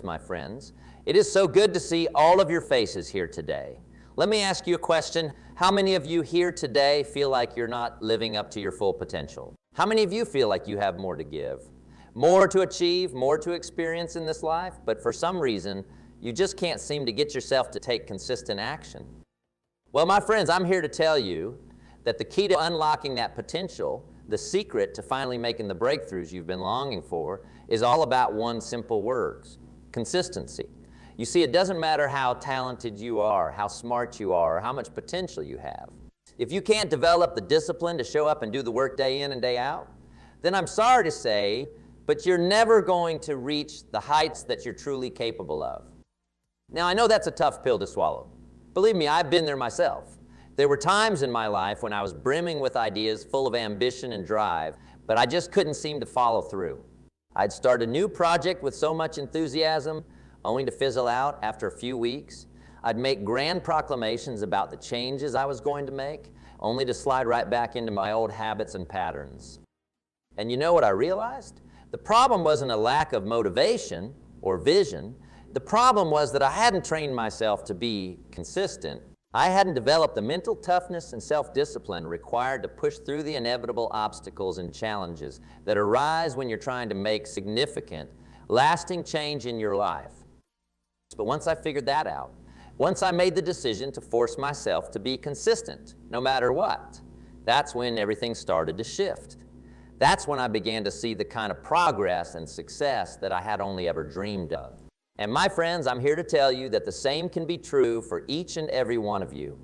my friends. It is so good to see all of your faces here today. Let me ask you a question. How many of you here today feel like you're not living up to your full potential? How many of you feel like you have more to give, more to achieve, more to experience in this life, but for some reason, you just can't seem to get yourself to take consistent action? Well, my friends, I'm here to tell you that the key to unlocking that potential, the secret to finally making the breakthroughs you've been longing for, is all about one simple word: consistency. You see, it doesn't matter how talented you are, how smart you are, or how much potential you have. If you can't develop the discipline to show up and do the work day in and day out, then I'm sorry to say, but you're never going to reach the heights that you're truly capable of. Now, I know that's a tough pill to swallow. Believe me, I've been there myself. There were times in my life when I was brimming with ideas, full of ambition and drive, but I just couldn't seem to follow through. I'd start a new project with so much enthusiasm, only to fizzle out after a few weeks. I'd make grand proclamations about the changes I was going to make, only to slide right back into my old habits and patterns. And you know what I realized? The problem wasn't a lack of motivation or vision. The problem was that I hadn't trained myself to be consistent. I hadn't developed the mental toughness and self-discipline required to push through the inevitable obstacles and challenges that arise when you're trying to make significant, lasting change in your life. But once I figured that out, once I made the decision to force myself to be consistent, no matter what, that's when everything started to shift. That's when I began to see the kind of progress and success that I had only ever dreamed of. And my friends, I'm here to tell you that the same can be true for each and every one of you.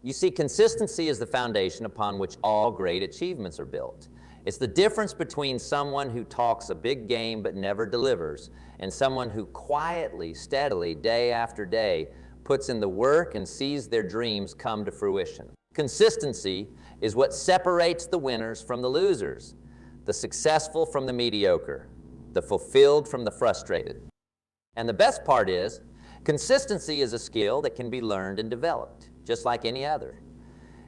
You see, consistency is the foundation upon which all great achievements are built. It's the difference between someone who talks a big game but never delivers and someone who quietly, steadily, day after day, puts in the work and sees their dreams come to fruition. Consistency is what separates the winners from the losers, the successful from the mediocre, the fulfilled from the frustrated. And the best part is, consistency is a skill that can be learned and developed, just like any other.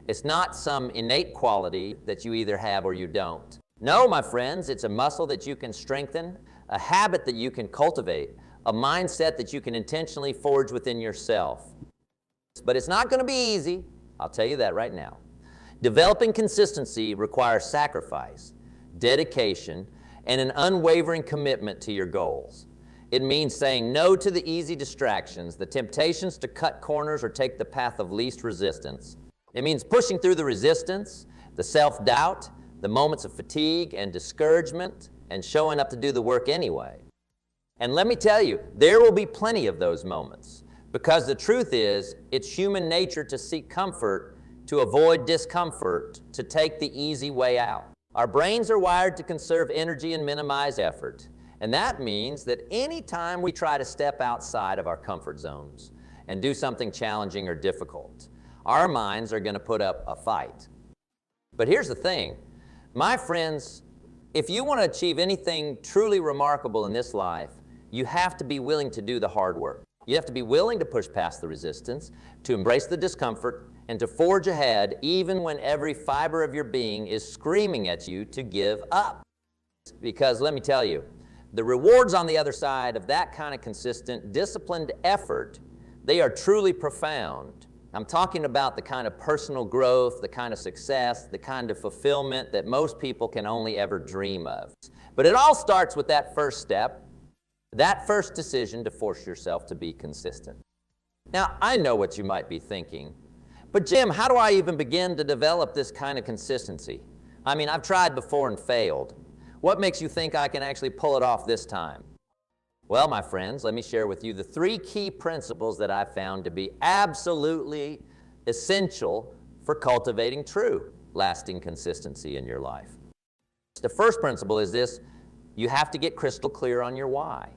It's not some innate quality that you either have or you don't. No, my friends, it's a muscle that you can strengthen, a habit that you can cultivate, a mindset that you can intentionally forge within yourself. But it's not going to be easy, I'll tell you that right now. Developing consistency requires sacrifice, dedication, and an unwavering commitment to your goals. It means saying no to the easy distractions, the temptations to cut corners or take the path of least resistance. It means pushing through the resistance, the self-doubt, the moments of fatigue and discouragement, and showing up to do the work anyway. And let me tell you, there will be plenty of those moments, because the truth is, it's human nature to seek comfort, to avoid discomfort, to take the easy way out. Our brains are wired to conserve energy and minimize effort. And that means that any time we try to step outside of our comfort zones and do something challenging or difficult, our minds are going to put up a fight. But here's the thing, my friends, if you want to achieve anything truly remarkable in this life, you have to be willing to do the hard work. You have to be willing to push past the resistance, to embrace the discomfort, and to forge ahead even when every fiber of your being is screaming at you to give up. Because let me tell you, the rewards on the other side of that kind of consistent, disciplined effort, they are truly profound. I'm talking about the kind of personal growth, the kind of success, the kind of fulfillment that most people can only ever dream of. But it all starts with that first step, that first decision to force yourself to be consistent. Now, I know what you might be thinking, but Jim, how do I even begin to develop this kind of consistency? I mean, I've tried before and failed. What makes you think I can actually pull it off this time? Well, my friends, let me share with you the 3 key principles that I've found to be absolutely essential for cultivating true, lasting consistency in your life. The first principle is this: you have to get crystal clear on your why.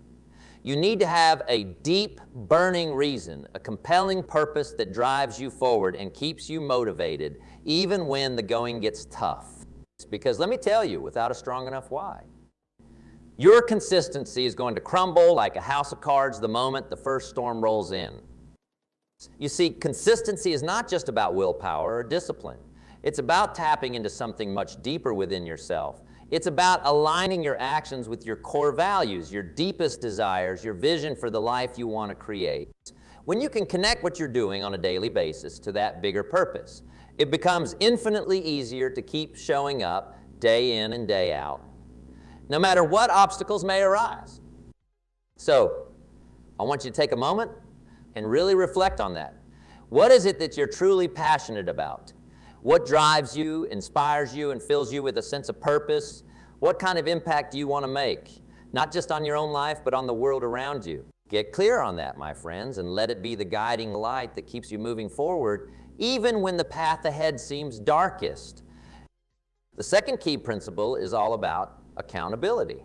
You need to have a deep, burning reason, a compelling purpose that drives you forward and keeps you motivated, even when the going gets tough. Because let me tell you, without a strong enough why, your consistency is going to crumble like a house of cards the moment the first storm rolls in. You see, consistency is not just about willpower or discipline. It's about tapping into something much deeper within yourself. It's about aligning your actions with your core values, your deepest desires, your vision for the life you want to create. When you can connect what you're doing on a daily basis to that bigger purpose, it becomes infinitely easier to keep showing up day in and day out, no matter what obstacles may arise. So, I want you to take a moment and really reflect on that. What is it that you're truly passionate about? What drives you, inspires you, and fills you with a sense of purpose? What kind of impact do you want to make? Not just on your own life, but on the world around you. Get clear on that, my friends, and let it be the guiding light that keeps you moving forward, even when the path ahead seems darkest. The second key principle is all about accountability.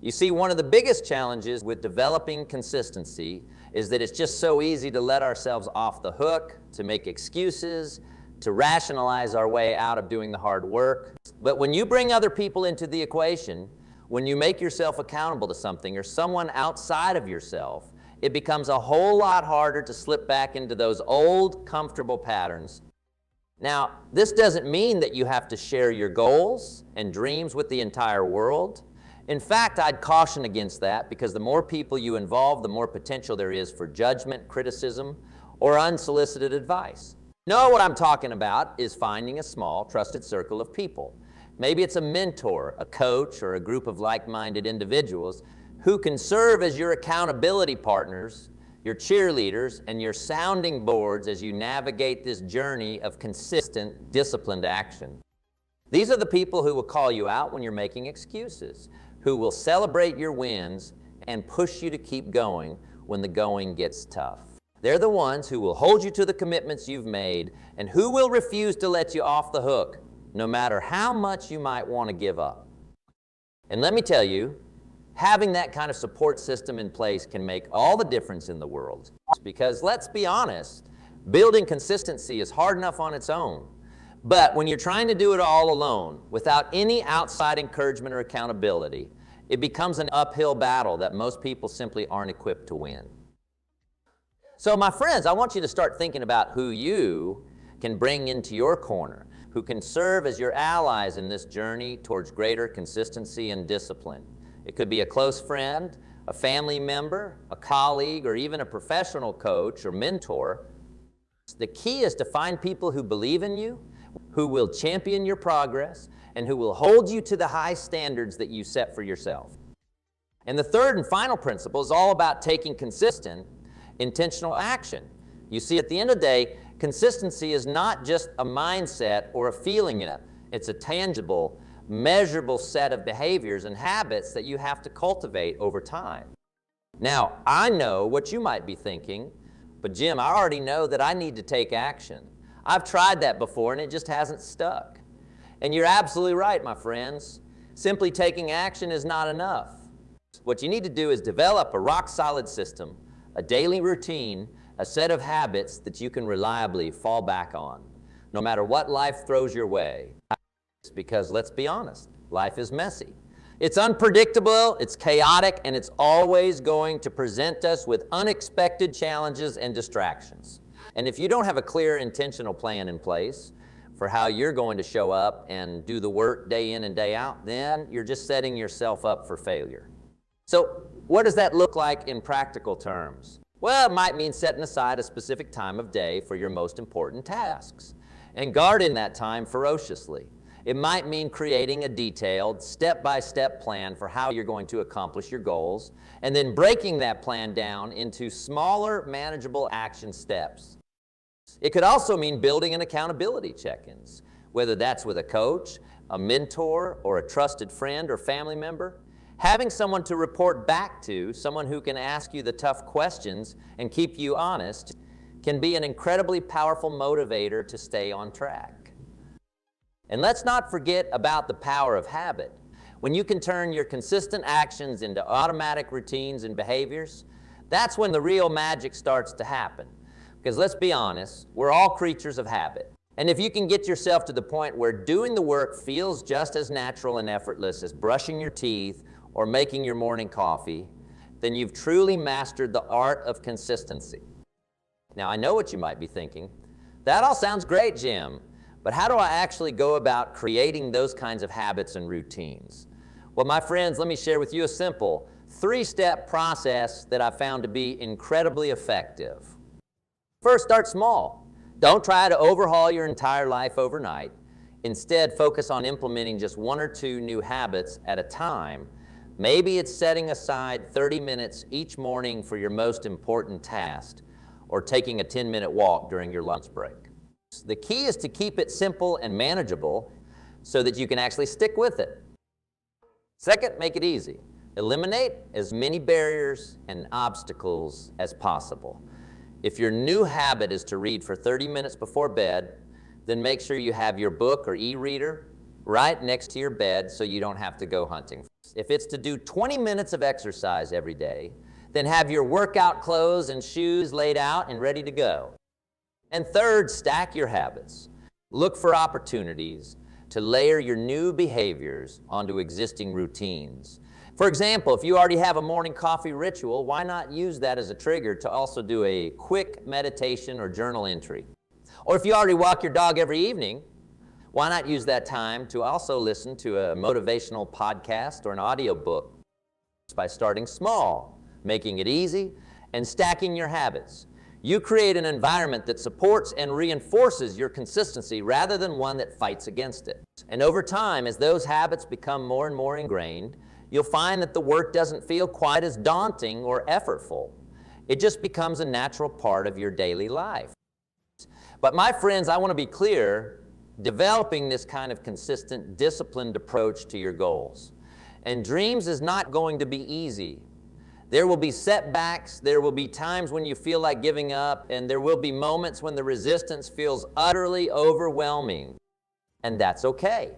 You see, one of the biggest challenges with developing consistency is that it's just so easy to let ourselves off the hook, to make excuses, to rationalize our way out of doing the hard work. But when you bring other people into the equation, when you make yourself accountable to something or someone outside of yourself, it becomes a whole lot harder to slip back into those old, comfortable patterns. Now, this doesn't mean that you have to share your goals and dreams with the entire world. In fact, I'd caution against that, because the more people you involve, the more potential there is for judgment, criticism, or unsolicited advice. No, what I'm talking about is finding a small, trusted circle of people. Maybe it's a mentor, a coach, or a group of like-minded individuals who can serve as your accountability partners, your cheerleaders, and your sounding boards as you navigate this journey of consistent, disciplined action. These are the people who will call you out when you're making excuses, who will celebrate your wins and push you to keep going when the going gets tough. They're the ones who will hold you to the commitments you've made and who will refuse to let you off the hook, no matter how much you might want to give up. And let me tell you, having that kind of support system in place can make all the difference in the world. Because let's be honest, building consistency is hard enough on its own. But when you're trying to do it all alone, without any outside encouragement or accountability, it becomes an uphill battle that most people simply aren't equipped to win. So my friends, I want you to start thinking about who you can bring into your corner, who can serve as your allies in this journey towards greater consistency and discipline. It could be a close friend, a family member, a colleague, or even a professional coach or mentor. The key is to find people who believe in you, who will champion your progress, and who will hold you to the high standards that you set for yourself. And the third and final principle is all about taking consistent, intentional action. You see, at the end of the day, consistency is not just a mindset or a feeling. It's a tangible, measurable set of behaviors and habits that you have to cultivate over time. Now, I know what you might be thinking, but Jim, I already know that I need to take action. I've tried that before and it just hasn't stuck. And you're absolutely right, my friends. Simply taking action is not enough. What you need to do is develop a rock-solid system, a daily routine, a set of habits that you can reliably fall back on, no matter what life throws your way. Because let's be honest, life is messy. It's unpredictable, it's chaotic, and it's always going to present us with unexpected challenges and distractions. And if you don't have a clear, intentional plan in place for how you're going to show up and do the work day in and day out, then you're just setting yourself up for failure. So what does that look like in practical terms? Well, it might mean setting aside a specific time of day for your most important tasks and guarding that time ferociously. It might mean creating a detailed, step-by-step plan for how you're going to accomplish your goals, and then breaking that plan down into smaller, manageable action steps. It could also mean building an accountability check-ins, whether that's with a coach, a mentor, or a trusted friend or family member. Having someone to report back to, someone who can ask you the tough questions and keep you honest, can be an incredibly powerful motivator to stay on track. And let's not forget about the power of habit. When you can turn your consistent actions into automatic routines and behaviors, that's when the real magic starts to happen. Because let's be honest, we're all creatures of habit. And if you can get yourself to the point where doing the work feels just as natural and effortless as brushing your teeth or making your morning coffee, then you've truly mastered the art of consistency. Now, I know what you might be thinking. That all sounds great, Jim. But how do I actually go about creating those kinds of habits and routines? Well, my friends, let me share with you a simple 3-step process that I found to be incredibly effective. First, start small. Don't try to overhaul your entire life overnight. Instead, focus on implementing just 1 or 2 new habits at a time. Maybe it's setting aside 30 minutes each morning for your most important task, or taking a 10-minute walk during your lunch break. The key is to keep it simple and manageable so that you can actually stick with it. Second, make it easy. Eliminate as many barriers and obstacles as possible. If your new habit is to read for 30 minutes before bed, then make sure you have your book or e-reader right next to your bed so you don't have to go hunting. If it's to do 20 minutes of exercise every day, then have your workout clothes and shoes laid out and ready to go. And third, stack your habits. Look for opportunities to layer your new behaviors onto existing routines. For example, if you already have a morning coffee ritual, why not use that as a trigger to also do a quick meditation or journal entry? Or if you already walk your dog every evening, why not use that time to also listen to a motivational podcast or an audio book? By starting small, making it easy, and stacking your habits. You create an environment that supports and reinforces your consistency rather than one that fights against it. And over time, as those habits become more and more ingrained, you'll find that the work doesn't feel quite as daunting or effortful. It just becomes a natural part of your daily life. But my friends, I want to be clear, developing this kind of consistent, disciplined approach to your goals. And dreams is not going to be easy. There will be setbacks, there will be times when you feel like giving up, and there will be moments when the resistance feels utterly overwhelming. And that's okay.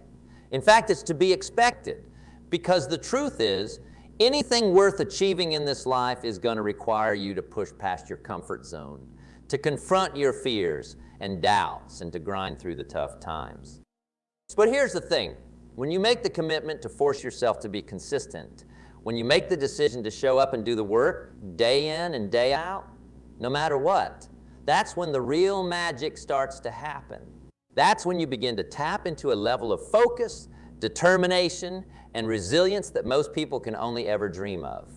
In fact, it's to be expected, because the truth is, anything worth achieving in this life is going to require you to push past your comfort zone, to confront your fears and doubts, and to grind through the tough times. But here's the thing. When you make the commitment to force yourself to be consistent, when you make the decision to show up and do the work day in and day out, no matter what, that's when the real magic starts to happen. That's when you begin to tap into a level of focus, determination, and resilience that most people can only ever dream of.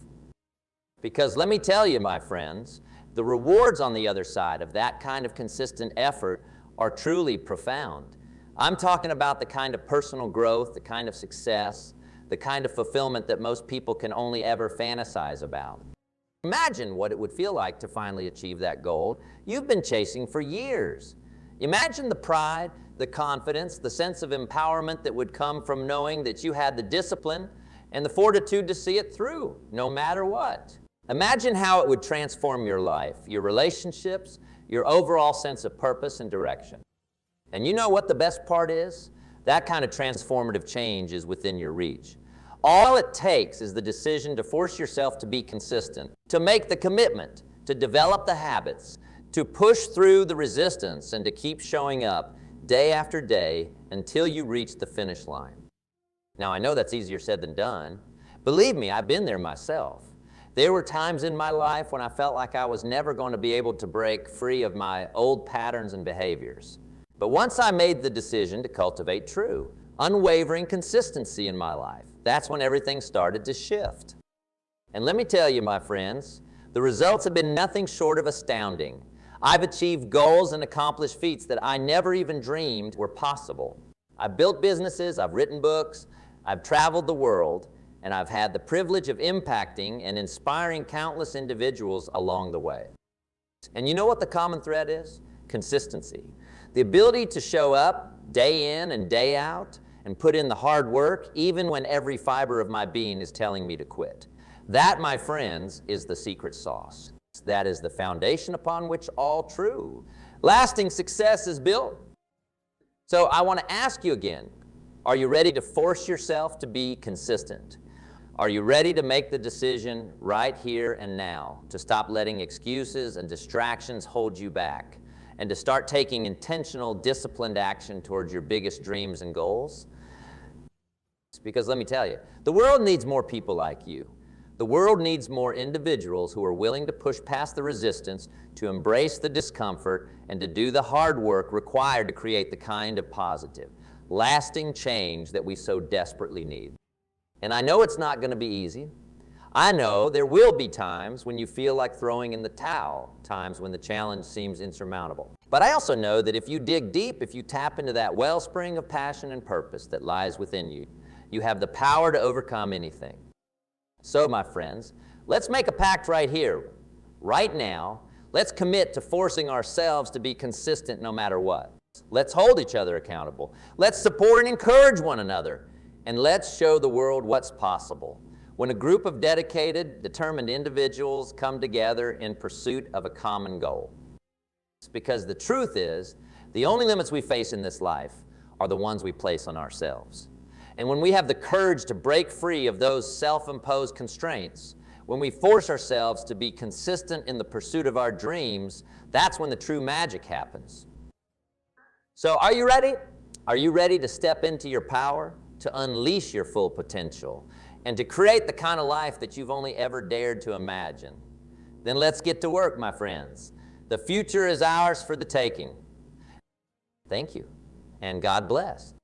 Because let me tell you, my friends, the rewards on the other side of that kind of consistent effort are truly profound. I'm talking about the kind of personal growth, the kind of success, the kind of fulfillment that most people can only ever fantasize about. Imagine what it would feel like to finally achieve that goal you've been chasing for years. Imagine the pride, the confidence, the sense of empowerment that would come from knowing that you had the discipline and the fortitude to see it through, no matter what. Imagine how it would transform your life, your relationships, your overall sense of purpose and direction. And you know what the best part is? That kind of transformative change is within your reach. All it takes is the decision to force yourself to be consistent, to make the commitment, to develop the habits, to push through the resistance, and to keep showing up day after day until you reach the finish line. Now, I know that's easier said than done. Believe me, I've been there myself. There were times in my life when I felt like I was never going to be able to break free of my old patterns and behaviors. But once I made the decision to cultivate true, unwavering consistency in my life, that's when everything started to shift. And let me tell you, my friends, the results have been nothing short of astounding. I've achieved goals and accomplished feats that I never even dreamed were possible. I've built businesses, I've written books, I've traveled the world, and I've had the privilege of impacting and inspiring countless individuals along the way. And you know what the common thread is? Consistency. The ability to show up day in and day out and put in the hard work even when every fiber of my being is telling me to quit. That, my friends, is the secret sauce. That is the foundation upon which all true, lasting success is built. So I want to ask you again, are you ready to force yourself to be consistent? Are you ready to make the decision right here and now to stop letting excuses and distractions hold you back and to start taking intentional, disciplined action towards your biggest dreams and goals? Because let me tell you, the world needs more people like you. The world needs more individuals who are willing to push past the resistance, to embrace the discomfort, and to do the hard work required to create the kind of positive, lasting change that we so desperately need. And I know it's not going to be easy. I know there will be times when you feel like throwing in the towel, times when the challenge seems insurmountable. But I also know that if you dig deep, if you tap into that wellspring of passion and purpose that lies within you, you have the power to overcome anything. So, my friends, let's make a pact right here, right now. Let's commit to forcing ourselves to be consistent no matter what. Let's hold each other accountable. Let's support and encourage one another. And let's show the world what's possible when a group of dedicated, determined individuals come together in pursuit of a common goal. Because the truth is, the only limits we face in this life are the ones we place on ourselves. And when we have the courage to break free of those self-imposed constraints, when we force ourselves to be consistent in the pursuit of our dreams, that's when the true magic happens. So are you ready? Are you ready to step into your power, to unleash your full potential, and to create the kind of life that you've only ever dared to imagine? Then let's get to work, my friends. The future is ours for the taking. Thank you, and God bless.